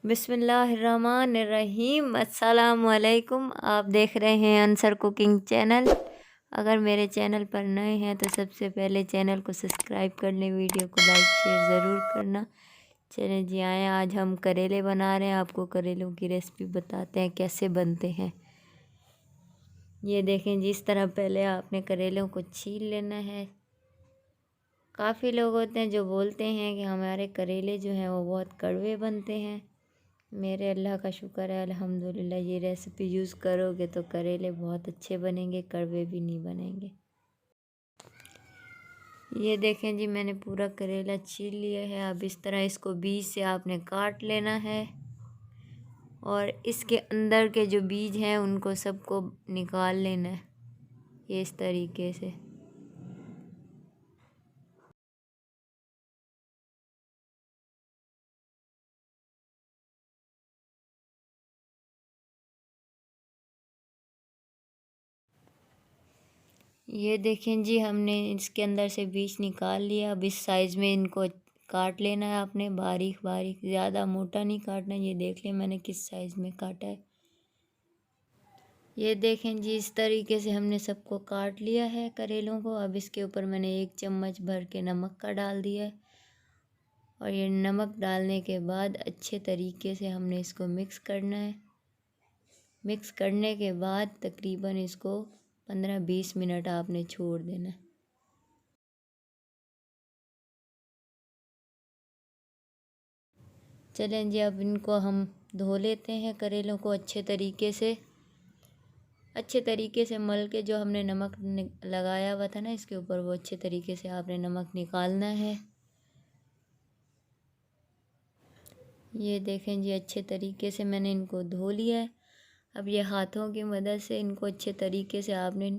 बिस्मिल्लाहिर्रहमानिर्रहीम। अस्सलामुअलैकुम। आप देख रहे हैं अंसर कुकिंग चैनल। अगर मेरे चैनल पर नए हैं तो सबसे पहले चैनल को सब्सक्राइब कर लें, वीडियो को लाइक शेयर ज़रूर करना। चलें जी, आए आज हम करेले बना रहे हैं। आपको करेलों की रेसिपी बताते हैं कैसे बनते हैं। ये देखें जी, इस तरह पहले आपने करेलों को छील लेना है। काफ़ी लोग होते हैं जो बोलते हैं कि हमारे करेले जो हैं वो बहुत कड़वे बनते हैं। मेरे अल्लाह का शुक्र है, अल्हम्दुलिल्लाह। ये रेसिपी यूज़ करोगे तो करेले बहुत अच्छे बनेंगे, कड़वे भी नहीं बनेंगे। ये देखें जी, मैंने पूरा करेला छील लिया है। अब इस तरह इसको बीज से आपने काट लेना है और इसके अंदर के जो बीज हैं उनको सबको निकाल लेना है, ये इस तरीके से। ये देखें जी, हमने इसके अंदर से बीज निकाल लिया। अब इस साइज़ में इनको काट लेना है आपने, बारीक बारीक, ज़्यादा मोटा नहीं काटना। ये देख लें मैंने किस साइज़ में काटा है। ये देखें जी, इस तरीके से हमने सबको काट लिया है करेलों को। अब इसके ऊपर मैंने 1 चम्मच भर के नमक का डाल दिया है और ये नमक डालने के बाद अच्छे तरीके से हमने इसको मिक्स करना है। मिक्स करने के बाद तकरीबन इसको 15-20 मिनट आपने छोड़ देना है। चलें जी, अब इनको हम धो लेते हैं करेलों को अच्छे तरीके से मल के। जो हमने नमक लगाया हुआ था ना इसके ऊपर, वो अच्छे तरीके से आपने नमक निकालना है। ये देखें जी, अच्छे तरीके से मैंने इनको धो लिया है। अब ये हाथों की मदद से इनको अच्छे तरीके से आपने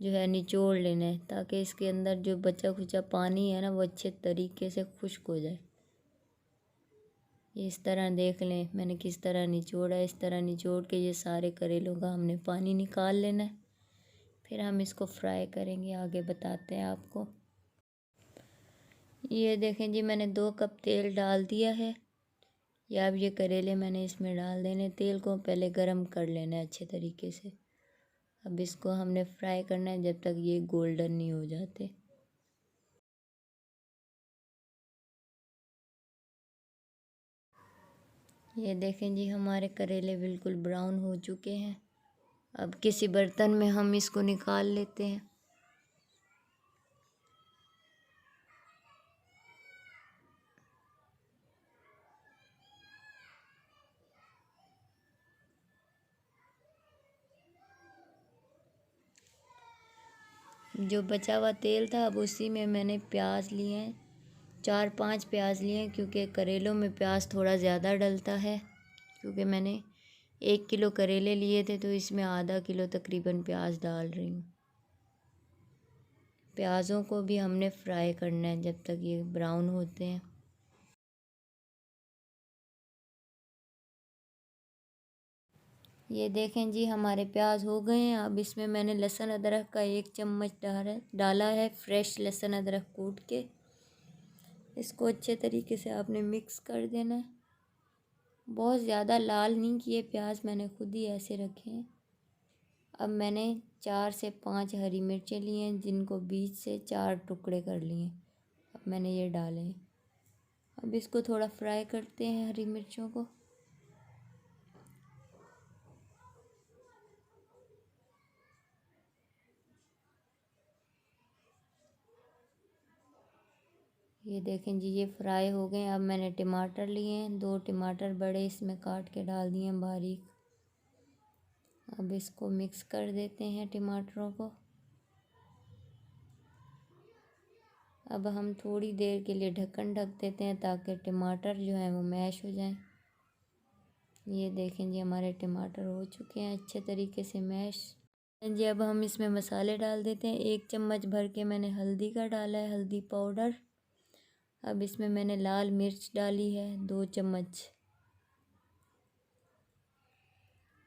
जो है निचोड़ लेना है, ताकि इसके अंदर जो बचा खुचा पानी है ना वो अच्छे तरीके से खुश्क हो जाए। ये इस तरह देख लें मैंने किस तरह निचोड़ा है। इस तरह निचोड़ के ये सारे करेलों का हमने पानी निकाल लेना है। फिर हम इसको फ्राई करेंगे, आगे बताते हैं आपको। ये देखें जी, मैंने 2 कप तेल डाल दिया है। या अब ये करेले मैंने इसमें डाल देने। तेल को पहले गरम कर लेना है अच्छे तरीके से। अब इसको हमने फ्राई करना है जब तक ये गोल्डन नहीं हो जाते। ये देखें जी, हमारे करेले बिल्कुल ब्राउन हो चुके हैं। अब किसी बर्तन में हम इसको निकाल लेते हैं। जो बचा हुआ तेल था, अब उसी में मैंने प्याज लिए हैं, 4-5 प्याज लिए हैं, क्योंकि करेलों में प्याज थोड़ा ज़्यादा डलता है। क्योंकि मैंने 1 किलो करेले लिए थे तो इसमें आधा किलो तकरीबन प्याज डाल रही हूँ। प्याज़ों को भी हमने फ्राई करना है जब तक ये ब्राउन होते हैं। ये देखें जी, हमारे प्याज हो गए हैं। अब इसमें मैंने लहसुन अदरक का 1 चम्मच डाला है, फ्रेश लहसुन अदरक कूट के। इसको अच्छे तरीके से आपने मिक्स कर देना है। बहुत ज़्यादा लाल नहीं किए प्याज, मैंने खुद ही ऐसे रखे हैं। अब मैंने 4 से 5 हरी मिर्चें ली हैं, जिनको बीच से 4 टुकड़े कर लिए हैं। अब मैंने ये डाले हैं। अब इसको थोड़ा फ्राई करते हैं हरी मिर्चों को। ये देखें जी, ये फ्राई हो गए। अब मैंने टमाटर लिए हैं, 2 टमाटर बड़े इसमें काट के डाल दिए हैं बारीक। अब इसको मिक्स कर देते हैं टमाटरों को। अब हम थोड़ी देर के लिए ढक्कन ढक देते हैं ताकि टमाटर जो है वो मैश हो जाए। ये देखें जी, हमारे टमाटर हो चुके हैं अच्छे तरीके से मैश। जी, अब हम इसमें मसाले डाल देते हैं। 1 चम्मच भर के मैंने हल्दी का डाला है, हल्दी पाउडर। अब इसमें मैंने लाल मिर्च डाली है 2 चम्मच।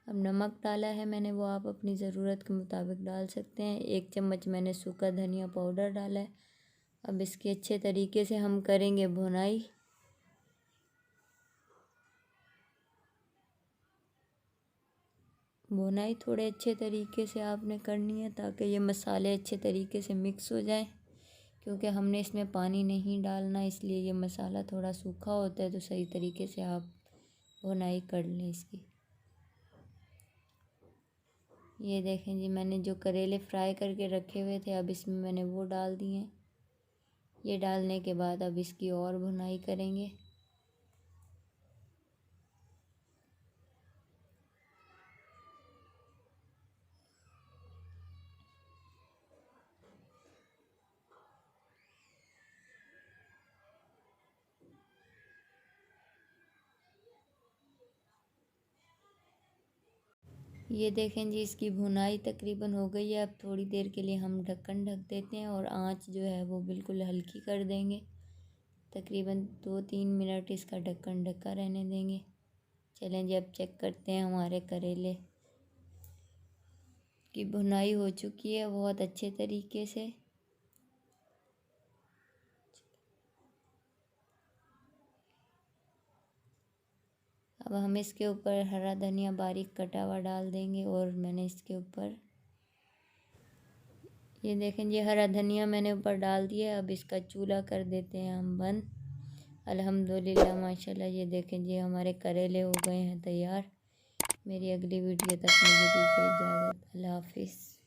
अब नमक डाला है मैंने, वो आप अपनी ज़रूरत के मुताबिक डाल सकते हैं। 1 चम्मच मैंने सूखा धनिया पाउडर डाला है। अब इसके अच्छे तरीके से हम करेंगे भुनाई। भुनाई थोड़े अच्छे तरीके से आपने करनी है ताकि ये मसाले अच्छे तरीके से मिक्स हो जाएं, क्योंकि हमने इसमें पानी नहीं डालना, इसलिए ये मसाला थोड़ा सूखा होता है। तो सही तरीके से आप भुनाई कर लें इसकी। ये देखें जी, मैंने जो करेले फ्राई करके रखे हुए थे अब इसमें मैंने वो डाल दिए हैं। ये डालने के बाद अब इसकी और भुनाई करेंगे। ये देखें जी, इसकी भुनाई तकरीबन हो गई है। अब थोड़ी देर के लिए हम ढक्कन ढक देते हैं और आंच जो है वो बिल्कुल हल्की कर देंगे। तकरीबन 2-3 मिनट इसका ढक्कन ढका रहने देंगे। चलें जी, अब चेक करते हैं हमारे करेले की भुनाई हो चुकी है बहुत अच्छे तरीके से। अब हम इसके ऊपर हरा धनिया बारीक कटा हुआ डाल देंगे और मैंने इसके ऊपर ये देखें जी, हरा धनिया मैंने ऊपर डाल दिया। अब इसका चूल्हा कर देते हैं हम बंद। अल्हम्दुलिल्लाह माशाल्लाह। ये देखें जी, हमारे करेले हो गए हैं तैयार। मेरी अगली वीडियो तक मुझे दीजिए इजाज़त। अल्लाह हाफिज़।